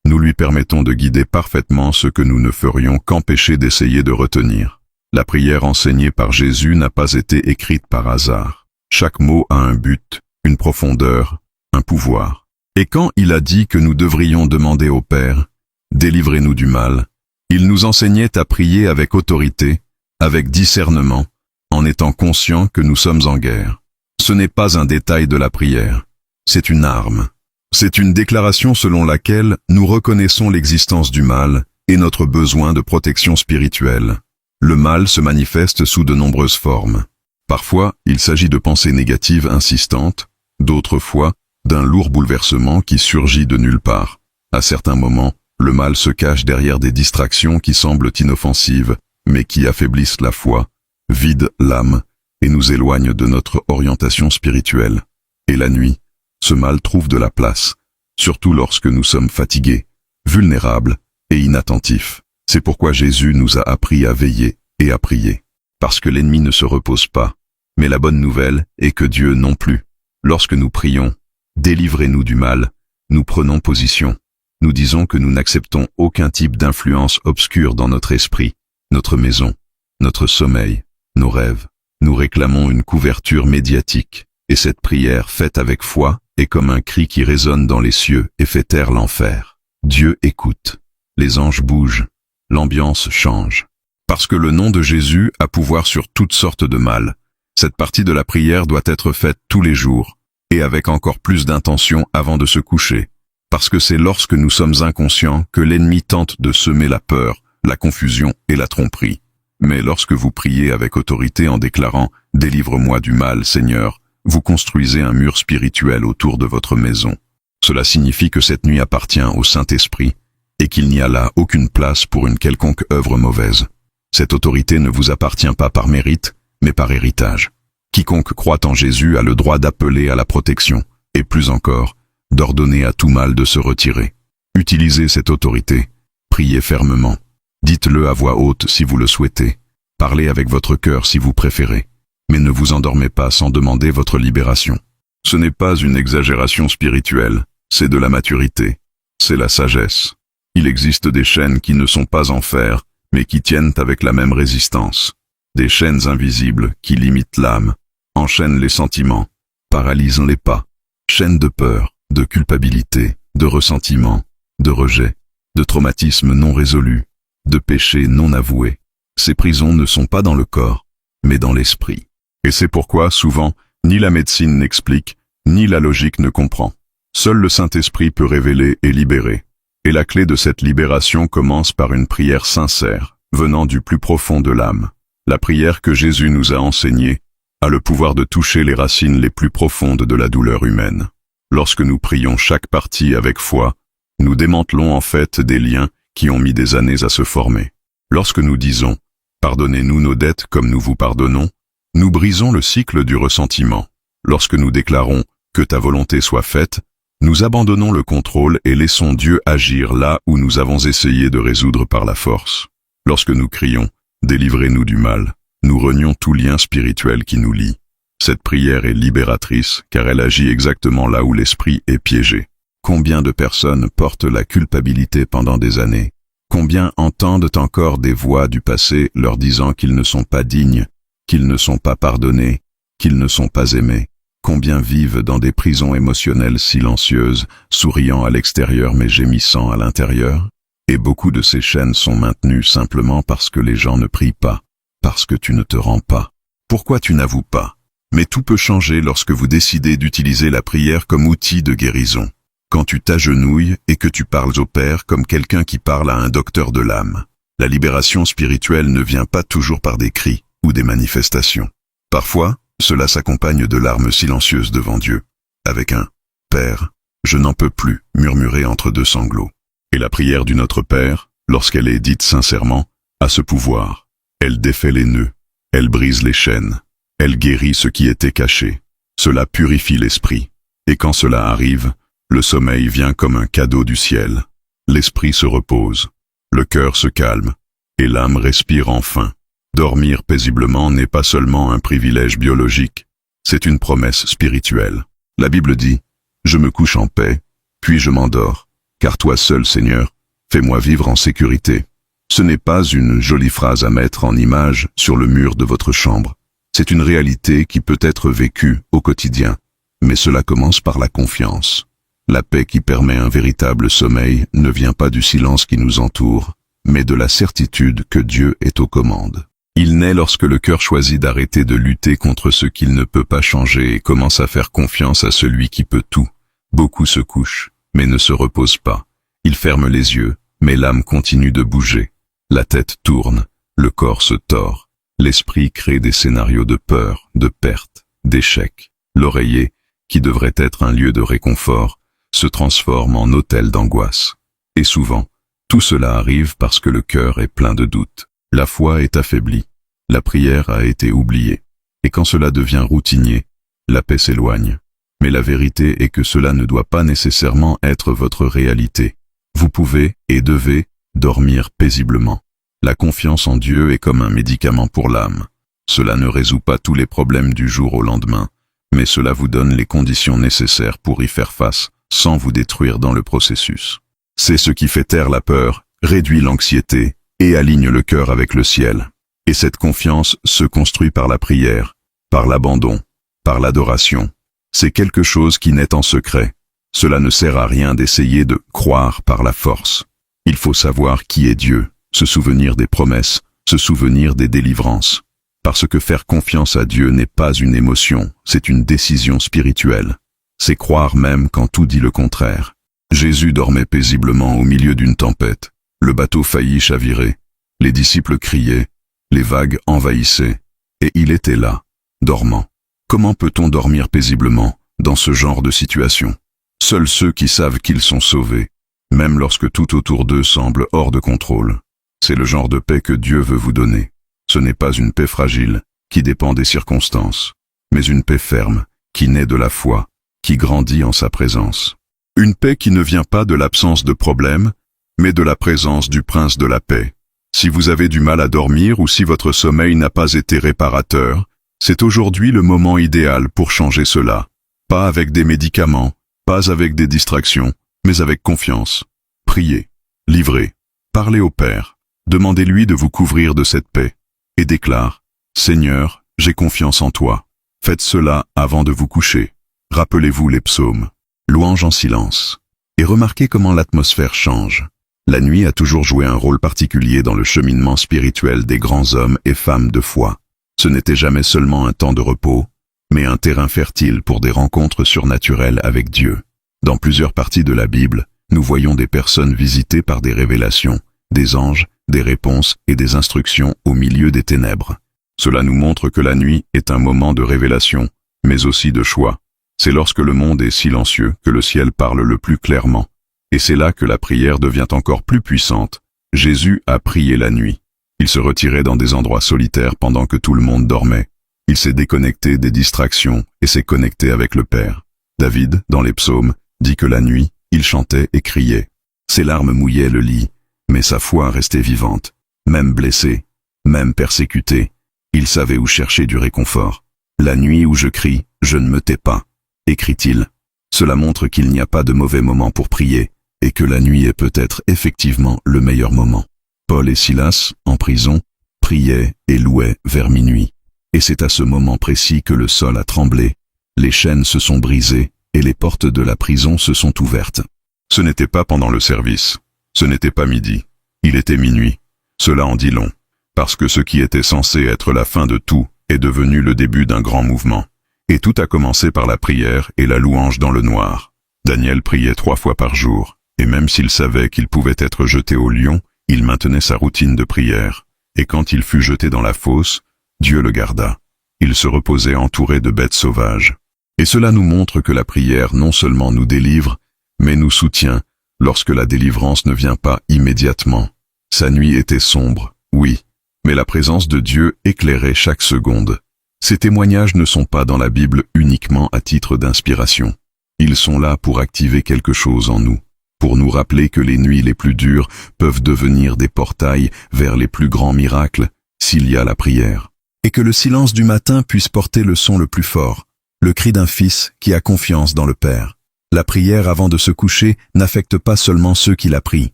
nous lui permettons de guider parfaitement ce que nous ne ferions qu'empêcher d'essayer de retenir. La prière enseignée par Jésus n'a pas été écrite par hasard. Chaque mot a un but, une profondeur, un pouvoir. Et quand il a dit que nous devrions demander au Père « Délivrez-nous du mal », il nous enseignait à prier avec autorité, avec discernement, en étant conscient que nous sommes en guerre. Ce n'est pas un détail de la prière, c'est une arme. C'est une déclaration selon laquelle nous reconnaissons l'existence du mal et notre besoin de protection spirituelle. Le mal se manifeste sous de nombreuses formes. Parfois, il s'agit de pensées négatives insistantes, d'autres fois, d'un lourd bouleversement qui surgit de nulle part. À certains moments, le mal se cache derrière des distractions qui semblent inoffensives, mais qui affaiblissent la foi, vident l'âme et nous éloignent de notre orientation spirituelle. Et la nuit, ce mal trouve de la place, surtout lorsque nous sommes fatigués, vulnérables et inattentifs. C'est pourquoi Jésus nous a appris à veiller et à prier. Parce que l'ennemi ne se repose pas. Mais la bonne nouvelle est que Dieu non plus. Lorsque nous prions, délivrez-nous du mal, nous prenons position. Nous disons que nous n'acceptons aucun type d'influence obscure dans notre esprit, notre maison, notre sommeil, nos rêves. Nous réclamons une couverture médiatique. Et cette prière faite avec foi est comme un cri qui résonne dans les cieux et fait taire l'enfer. Dieu écoute. Les anges bougent. L'ambiance change. Parce que le nom de Jésus a pouvoir sur toutes sortes de mal. Cette partie de la prière doit être faite tous les jours, et avec encore plus d'intention avant de se coucher. Parce que c'est lorsque nous sommes inconscients que l'ennemi tente de semer la peur, la confusion et la tromperie. Mais lorsque vous priez avec autorité en déclarant « Délivre-moi du mal, Seigneur », vous construisez un mur spirituel autour de votre maison. Cela signifie que cette nuit appartient au Saint-Esprit et qu'il n'y a là aucune place pour une quelconque œuvre mauvaise. Cette autorité ne vous appartient pas par mérite, mais par héritage. Quiconque croit en Jésus a le droit d'appeler à la protection, et plus encore, d'ordonner à tout mal de se retirer. Utilisez cette autorité, priez fermement. Dites-le à voix haute si vous le souhaitez. Parlez avec votre cœur si vous préférez. Mais ne vous endormez pas sans demander votre libération. Ce n'est pas une exagération spirituelle, c'est de la maturité, c'est la sagesse. Il existe des chaînes qui ne sont pas en fer, mais qui tiennent avec la même résistance. Des chaînes invisibles qui limitent l'âme, enchaînent les sentiments, paralysent les pas. Chaînes de peur, de culpabilité, de ressentiment, de rejet, de traumatismes non résolus, de péchés non avoués. Ces prisons ne sont pas dans le corps, mais dans l'esprit. Et c'est pourquoi, souvent, ni la médecine n'explique, ni la logique ne comprend. Seul le Saint-Esprit peut révéler et libérer. Et la clé de cette libération commence par une prière sincère, venant du plus profond de l'âme. La prière que Jésus nous a enseignée a le pouvoir de toucher les racines les plus profondes de la douleur humaine. Lorsque nous prions chaque partie avec foi, nous démantelons en fait des liens qui ont mis des années à se former. Lorsque nous disons « Pardonnez-nous nos dettes comme nous vous pardonnons », nous brisons le cycle du ressentiment. Lorsque nous déclarons « que ta volonté soit faite », nous abandonnons le contrôle et laissons Dieu agir là où nous avons essayé de résoudre par la force. Lorsque nous crions « délivrez-nous du mal », nous renions tout lien spirituel qui nous lie. Cette prière est libératrice car elle agit exactement là où l'esprit est piégé. Combien de personnes portent la culpabilité pendant des années? Combien entendent encore des voix du passé leur disant qu'ils ne sont pas dignes, qu'ils ne sont pas pardonnés, qu'ils ne sont pas aimés? Combien vivent dans des prisons émotionnelles silencieuses, souriant à l'extérieur mais gémissant à l'intérieur? Et beaucoup de ces chaînes sont maintenues simplement parce que les gens ne prient pas, parce que tu ne te rends pas. Pourquoi tu n'avoues pas? Mais tout peut changer lorsque vous décidez d'utiliser la prière comme outil de guérison. Quand tu t'agenouilles et que tu parles au Père comme quelqu'un qui parle à un docteur de l'âme. La libération spirituelle ne vient pas toujours par des cris ou des manifestations. Parfois, cela s'accompagne de larmes silencieuses devant Dieu, avec un « Père, je n'en peux plus » murmuré entre deux sanglots. Et la prière du Notre Père, lorsqu'elle est dite sincèrement, a ce pouvoir. Elle défait les nœuds, elle brise les chaînes, elle guérit ce qui était caché. Cela purifie l'esprit. Et quand cela arrive, le sommeil vient comme un cadeau du ciel. L'esprit se repose, le cœur se calme, et l'âme respire enfin. Dormir paisiblement n'est pas seulement un privilège biologique, c'est une promesse spirituelle. La Bible dit « Je me couche en paix, puis je m'endors, car toi seul, Seigneur, fais-moi vivre en sécurité. » Ce n'est pas une jolie phrase à mettre en image sur le mur de votre chambre. C'est une réalité qui peut être vécue au quotidien, mais cela commence par la confiance. La paix qui permet un véritable sommeil ne vient pas du silence qui nous entoure, mais de la certitude que Dieu est aux commandes. Il naît lorsque le cœur choisit d'arrêter de lutter contre ce qu'il ne peut pas changer et commence à faire confiance à celui qui peut tout. Beaucoup se couchent, mais ne se reposent pas. Ils ferment les yeux, mais l'âme continue de bouger. La tête tourne, le corps se tord. L'esprit crée des scénarios de peur, de perte, d'échec. L'oreiller, qui devrait être un lieu de réconfort, se transforme en hôtel d'angoisse. Et souvent, tout cela arrive parce que le cœur est plein de doutes. La foi est affaiblie, la prière a été oubliée, et quand cela devient routinier, la paix s'éloigne. Mais la vérité est que cela ne doit pas nécessairement être votre réalité. Vous pouvez et devez dormir paisiblement. La confiance en Dieu est comme un médicament pour l'âme. Cela ne résout pas tous les problèmes du jour au lendemain, mais cela vous donne les conditions nécessaires pour y faire face, sans vous détruire dans le processus. C'est ce qui fait taire la peur, réduit l'anxiété, et aligne le cœur avec le ciel. Et cette confiance se construit par la prière, par l'abandon, par l'adoration. C'est quelque chose qui naît en secret. Cela ne sert à rien d'essayer de croire par la force. Il faut savoir qui est Dieu, se souvenir des promesses, se souvenir des délivrances. Parce que faire confiance à Dieu n'est pas une émotion, c'est une décision spirituelle. C'est croire même quand tout dit le contraire. Jésus dormait paisiblement au milieu d'une tempête. Le bateau faillit chavirer, les disciples criaient, les vagues envahissaient, et il était là, dormant. Comment peut-on dormir paisiblement dans ce genre de situation? Seuls ceux qui savent qu'ils sont sauvés, même lorsque tout autour d'eux semble hors de contrôle. C'est le genre de paix que Dieu veut vous donner. Ce n'est pas une paix fragile, qui dépend des circonstances, mais une paix ferme, qui naît de la foi, qui grandit en sa présence. Une paix qui ne vient pas de l'absence de problèmes, mais de la présence du prince de la paix. Si vous avez du mal à dormir ou si votre sommeil n'a pas été réparateur, c'est aujourd'hui le moment idéal pour changer cela. Pas avec des médicaments, pas avec des distractions, mais avec confiance. Priez, livrez, parlez au Père, demandez-lui de vous couvrir de cette paix, et déclare « Seigneur, j'ai confiance en toi ». Faites cela avant de vous coucher. Rappelez-vous les psaumes. Louange en silence. Et remarquez comment l'atmosphère change. La nuit a toujours joué un rôle particulier dans le cheminement spirituel des grands hommes et femmes de foi. Ce n'était jamais seulement un temps de repos, mais un terrain fertile pour des rencontres surnaturelles avec Dieu. Dans plusieurs parties de la Bible, nous voyons des personnes visitées par des révélations, des anges, des réponses et des instructions au milieu des ténèbres. Cela nous montre que la nuit est un moment de révélation, mais aussi de choix. C'est lorsque le monde est silencieux que le ciel parle le plus clairement. Et c'est là que la prière devient encore plus puissante. Jésus a prié la nuit. Il se retirait dans des endroits solitaires pendant que tout le monde dormait. Il s'est déconnecté des distractions et s'est connecté avec le Père. David, dans les psaumes, dit que la nuit, il chantait et criait. Ses larmes mouillaient le lit, mais sa foi restait vivante. Même blessé, même persécuté, il savait où chercher du réconfort. La nuit où je crie, je ne me tais pas, écrit-il. Cela montre qu'il n'y a pas de mauvais moment pour prier, et que la nuit est peut-être effectivement le meilleur moment. Paul et Silas, en prison, priaient et louaient vers minuit. Et c'est à ce moment précis que le sol a tremblé, les chaînes se sont brisées et les portes de la prison se sont ouvertes. Ce n'était pas pendant le service, ce n'était pas midi, il était minuit. Cela en dit long, parce que ce qui était censé être la fin de tout est devenu le début d'un grand mouvement. Et tout a commencé par la prière et la louange dans le noir. Daniel priait 3 fois par jour, et même s'il savait qu'il pouvait être jeté au lion, il maintenait sa routine de prière. Et quand il fut jeté dans la fosse, Dieu le garda. Il se reposait entouré de bêtes sauvages. Et cela nous montre que la prière non seulement nous délivre, mais nous soutient lorsque la délivrance ne vient pas immédiatement. Sa nuit était sombre, oui, mais la présence de Dieu éclairait chaque seconde. Ces témoignages ne sont pas dans la Bible uniquement à titre d'inspiration. Ils sont là pour activer quelque chose en nous, pour nous rappeler que les nuits les plus dures peuvent devenir des portails vers les plus grands miracles s'il y a la prière. Et que le silence du matin puisse porter le son le plus fort, le cri d'un fils qui a confiance dans le Père. La prière avant de se coucher n'affecte pas seulement ceux qui la prient.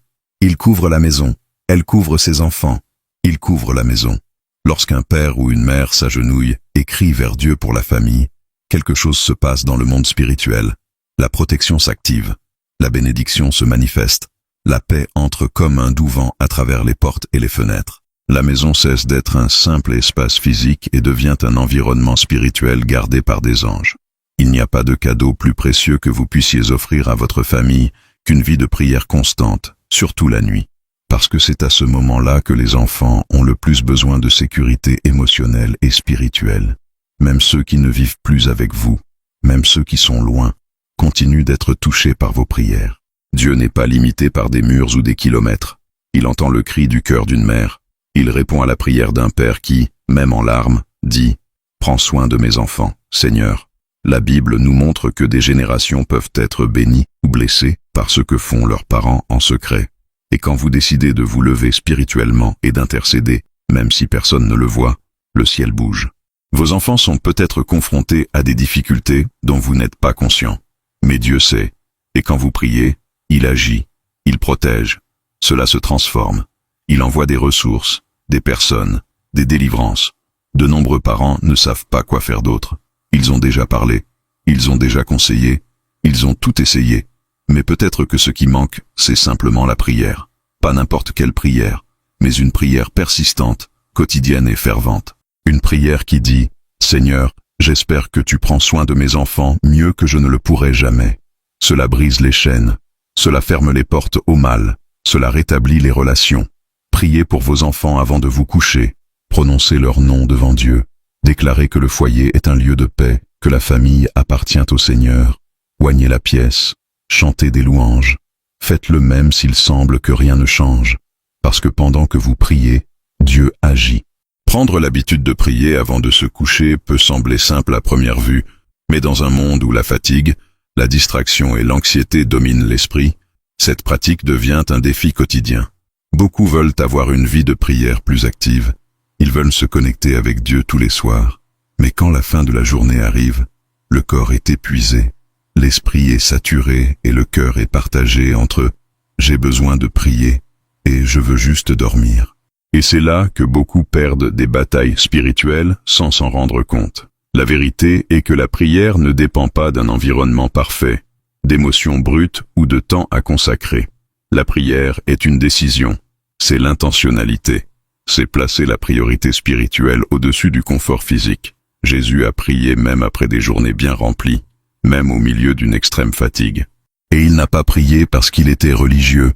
Il couvre la maison, elle couvre ses enfants, il couvre la maison. Lorsqu'un père ou une mère s'agenouille et crie vers Dieu pour la famille, quelque chose se passe dans le monde spirituel. La protection s'active, la bénédiction se manifeste, la paix entre comme un doux vent à travers les portes et les fenêtres. La maison cesse d'être un simple espace physique et devient un environnement spirituel gardé par des anges. Il n'y a pas de cadeau plus précieux que vous puissiez offrir à votre famille qu'une vie de prière constante, surtout la nuit. Parce que c'est à ce moment-là que les enfants ont le plus besoin de sécurité émotionnelle et spirituelle. Même ceux qui ne vivent plus avec vous, même ceux qui sont loin, continuent d'être touchés par vos prières. Dieu n'est pas limité par des murs ou des kilomètres. Il entend le cri du cœur d'une mère. Il répond à la prière d'un père qui, même en larmes, dit « Prends soin de mes enfants, Seigneur ». La Bible nous montre que des générations peuvent être bénies ou blessées par ce que font leurs parents en secret. Et quand vous décidez de vous lever spirituellement et d'intercéder, même si personne ne le voit, le ciel bouge. Vos enfants sont peut-être confrontés à des difficultés dont vous n'êtes pas conscient. Mais Dieu sait. Et quand vous priez, il agit, il protège. Cela se transforme. Il envoie des ressources, des personnes, des délivrances. De nombreux parents ne savent pas quoi faire d'autre. Ils ont déjà parlé, ils ont déjà conseillé, ils ont tout essayé. Mais peut-être que ce qui manque, c'est simplement la prière. Pas n'importe quelle prière, mais une prière persistante, quotidienne et fervente. Une prière qui dit « Seigneur, j'espère que tu prends soin de mes enfants mieux que je ne le pourrai jamais. » Cela brise les chaînes, cela ferme les portes au mal, cela rétablit les relations. Priez pour vos enfants avant de vous coucher, prononcez leur nom devant Dieu, déclarez que le foyer est un lieu de paix, que la famille appartient au Seigneur, oignez la pièce, chantez des louanges, faites-le même s'il semble que rien ne change, parce que pendant que vous priez, Dieu agit. Prendre l'habitude de prier avant de se coucher peut sembler simple à première vue, mais dans un monde où la fatigue, la distraction et l'anxiété dominent l'esprit, cette pratique devient un défi quotidien. Beaucoup veulent avoir une vie de prière plus active. Ils veulent se connecter avec Dieu tous les soirs. Mais quand la fin de la journée arrive, le corps est épuisé, l'esprit est saturé et le cœur est partagé entre « j'ai besoin de prier » et « je veux juste dormir ». Et c'est là que beaucoup perdent des batailles spirituelles sans s'en rendre compte. La vérité est que la prière ne dépend pas d'un environnement parfait, d'émotions brutes ou de temps à consacrer. La prière est une décision, c'est l'intentionnalité, c'est placer la priorité spirituelle au-dessus du confort physique. Jésus a prié même après des journées bien remplies, même au milieu d'une extrême fatigue. Et il n'a pas prié parce qu'il était religieux,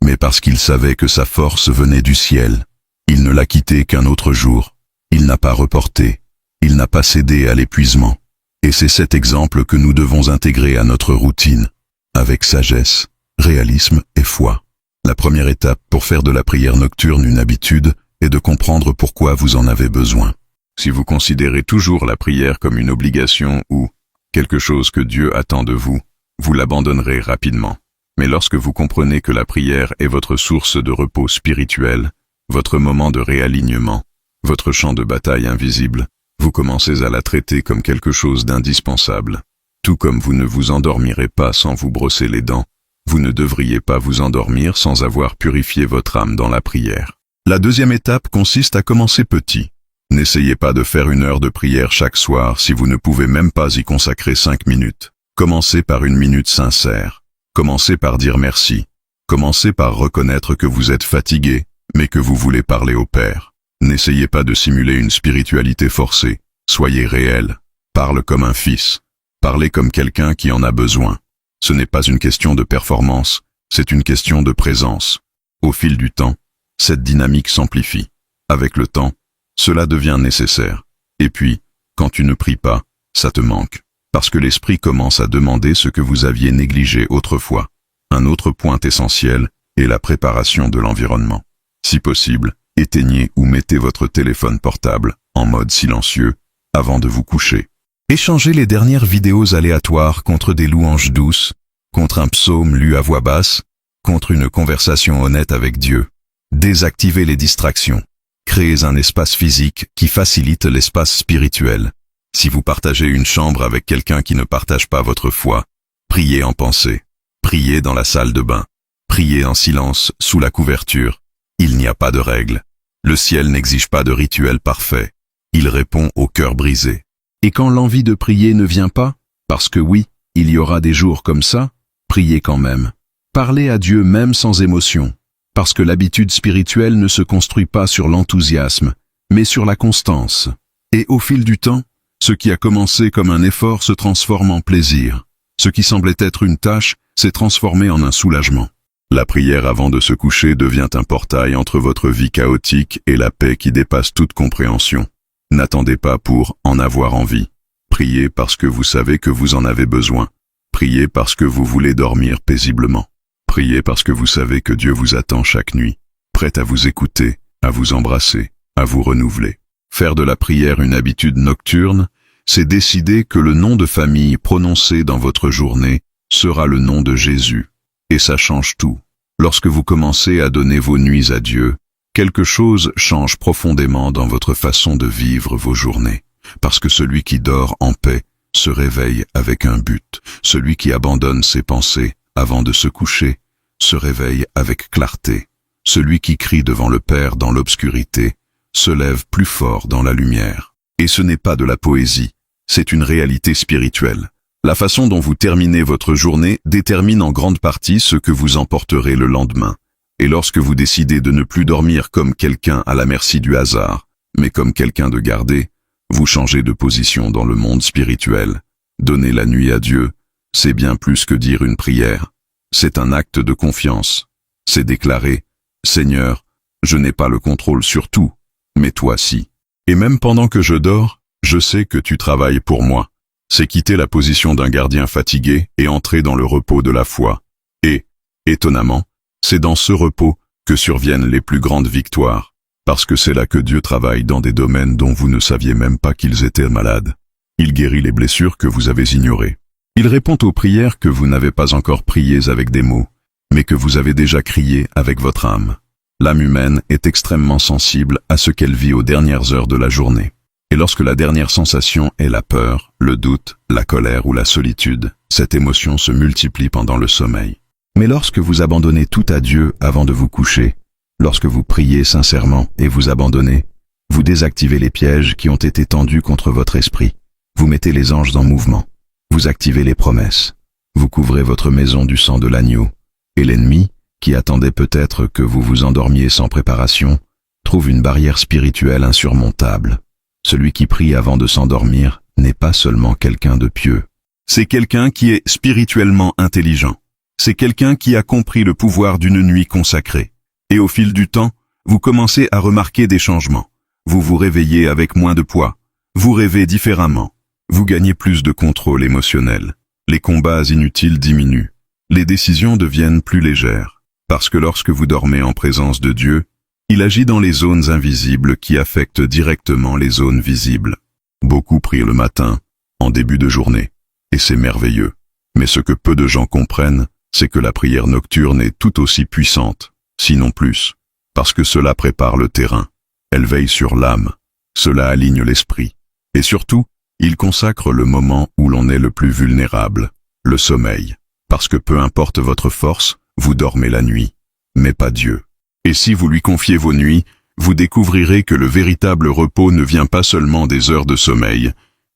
mais parce qu'il savait que sa force venait du ciel. Il ne l'a quitté qu'un autre jour, il n'a pas reporté, il n'a pas cédé à l'épuisement. Et c'est cet exemple que nous devons intégrer à notre routine, avec sagesse, réalisme et foi. La première étape pour faire de la prière nocturne une habitude est de comprendre pourquoi vous en avez besoin. Si vous considérez toujours la prière comme une obligation ou quelque chose que Dieu attend de vous, vous l'abandonnerez rapidement. Mais lorsque vous comprenez que la prière est votre source de repos spirituel, votre moment de réalignement, votre champ de bataille invisible, vous commencez à la traiter comme quelque chose d'indispensable. Tout comme vous ne vous endormirez pas sans vous brosser les dents, vous ne devriez pas vous endormir sans avoir purifié votre âme dans la prière. La deuxième étape consiste à commencer petit. N'essayez pas de faire 1 heure de prière chaque soir si vous ne pouvez même pas y consacrer 5 minutes. Commencez par 1 minute sincère. Commencez par dire merci. Commencez par reconnaître que vous êtes fatigué, mais que vous voulez parler au Père. N'essayez pas de simuler une spiritualité forcée. Soyez réel. Parle comme un fils. Parlez comme quelqu'un qui en a besoin. Ce n'est pas une question de performance, c'est une question de présence. Au fil du temps, cette dynamique s'amplifie. Avec le temps, cela devient nécessaire. Et puis, quand tu ne pries pas, ça te manque. Parce que l'esprit commence à demander ce que vous aviez négligé autrefois. Un autre point essentiel est la préparation de l'environnement. Si possible, éteignez ou mettez votre téléphone portable en mode silencieux avant de vous coucher. Échangez les dernières vidéos aléatoires contre des louanges douces, contre un psaume lu à voix basse, contre une conversation honnête avec Dieu. Désactivez les distractions. Créez un espace physique qui facilite l'espace spirituel. Si vous partagez une chambre avec quelqu'un qui ne partage pas votre foi, priez en pensée. Priez dans la salle de bain. Priez en silence sous la couverture. Il n'y a pas de règle. Le ciel n'exige pas de rituel parfait. Il répond au cœur brisé. Et quand l'envie de prier ne vient pas, parce que oui, il y aura des jours comme ça, priez quand même. Parlez à Dieu même sans émotion, parce que l'habitude spirituelle ne se construit pas sur l'enthousiasme, mais sur la constance. Et au fil du temps, ce qui a commencé comme un effort se transforme en plaisir. Ce qui semblait être une tâche s'est transformé en un soulagement. La prière avant de se coucher devient un portail entre votre vie chaotique et la paix qui dépasse toute compréhension. N'attendez pas pour en avoir envie. Priez parce que vous savez que vous en avez besoin. Priez parce que vous voulez dormir paisiblement. Priez parce que vous savez que Dieu vous attend chaque nuit, prêt à vous écouter, à vous embrasser, à vous renouveler. Faire de la prière une habitude nocturne, c'est décider que le nom de famille prononcé dans votre journée sera le nom de Jésus. Et ça change tout. Lorsque vous commencez à donner vos nuits à Dieu, quelque chose change profondément dans votre façon de vivre vos journées. Parce que celui qui dort en paix se réveille avec un but. Celui qui abandonne ses pensées avant de se coucher se réveille avec clarté. Celui qui crie devant le Père dans l'obscurité se lève plus fort dans la lumière. Et ce n'est pas de la poésie, c'est une réalité spirituelle. La façon dont vous terminez votre journée détermine en grande partie ce que vous emporterez le lendemain. Et lorsque vous décidez de ne plus dormir comme quelqu'un à la merci du hasard, mais comme quelqu'un de gardé, vous changez de position dans le monde spirituel. Donner la nuit à Dieu, c'est bien plus que dire une prière. C'est un acte de confiance. C'est déclarer « Seigneur, je n'ai pas le contrôle sur tout, mais toi si. Et même pendant que je dors, je sais que tu travailles pour moi. » C'est quitter la position d'un gardien fatigué et entrer dans le repos de la foi. Et, étonnamment, c'est dans ce repos que surviennent les plus grandes victoires, parce que c'est là que Dieu travaille dans des domaines dont vous ne saviez même pas qu'ils étaient malades. Il guérit les blessures que vous avez ignorées. Il répond aux prières que vous n'avez pas encore priées avec des mots, mais que vous avez déjà criées avec votre âme. L'âme humaine est extrêmement sensible à ce qu'elle vit aux dernières heures de la journée. Et lorsque la dernière sensation est la peur, le doute, la colère ou la solitude, cette émotion se multiplie pendant le sommeil. Mais lorsque vous abandonnez tout à Dieu avant de vous coucher, lorsque vous priez sincèrement et vous abandonnez, vous désactivez les pièges qui ont été tendus contre votre esprit. Vous mettez les anges en mouvement. Vous activez les promesses. Vous couvrez votre maison du sang de l'agneau. Et l'ennemi, qui attendait peut-être que vous vous endormiez sans préparation, trouve une barrière spirituelle insurmontable. Celui qui prie avant de s'endormir n'est pas seulement quelqu'un de pieux. C'est quelqu'un qui est spirituellement intelligent. C'est quelqu'un qui a compris le pouvoir d'une nuit consacrée. Et au fil du temps, vous commencez à remarquer des changements. Vous vous réveillez avec moins de poids. Vous rêvez différemment. Vous gagnez plus de contrôle émotionnel. Les combats inutiles diminuent. Les décisions deviennent plus légères. Parce que lorsque vous dormez en présence de Dieu, Il agit dans les zones invisibles qui affectent directement les zones visibles. Beaucoup prient le matin, en début de journée, et c'est merveilleux. Mais ce que peu de gens comprennent, c'est que la prière nocturne est tout aussi puissante, sinon plus, parce que cela prépare le terrain. Elle veille sur l'âme, cela aligne l'esprit. Et surtout, il consacre le moment où l'on est le plus vulnérable, le sommeil. Parce que peu importe votre force, vous dormez la nuit, mais pas Dieu. Et si vous lui confiez vos nuits, vous découvrirez que le véritable repos ne vient pas seulement des heures de sommeil,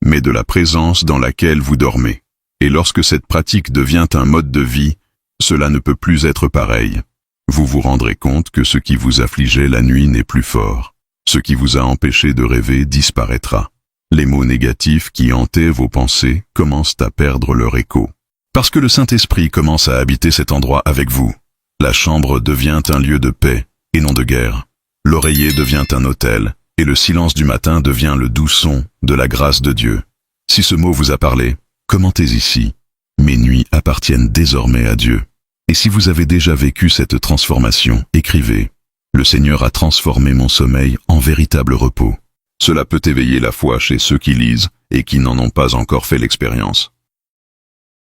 mais de la présence dans laquelle vous dormez. Et lorsque cette pratique devient un mode de vie, cela ne peut plus être pareil. Vous vous rendrez compte que ce qui vous affligeait la nuit n'est plus fort. Ce qui vous a empêché de rêver disparaîtra. Les mots négatifs qui hantaient vos pensées commencent à perdre leur écho. Parce que le Saint-Esprit commence à habiter cet endroit avec vous. La chambre devient un lieu de paix et non de guerre. L'oreiller devient un autel, et le silence du matin devient le doux son de la grâce de Dieu. Si ce mot vous a parlé, commentez ici. Mes nuits appartiennent désormais à Dieu. Et si vous avez déjà vécu cette transformation, écrivez. Le Seigneur a transformé mon sommeil en véritable repos. Cela peut éveiller la foi chez ceux qui lisent et qui n'en ont pas encore fait l'expérience.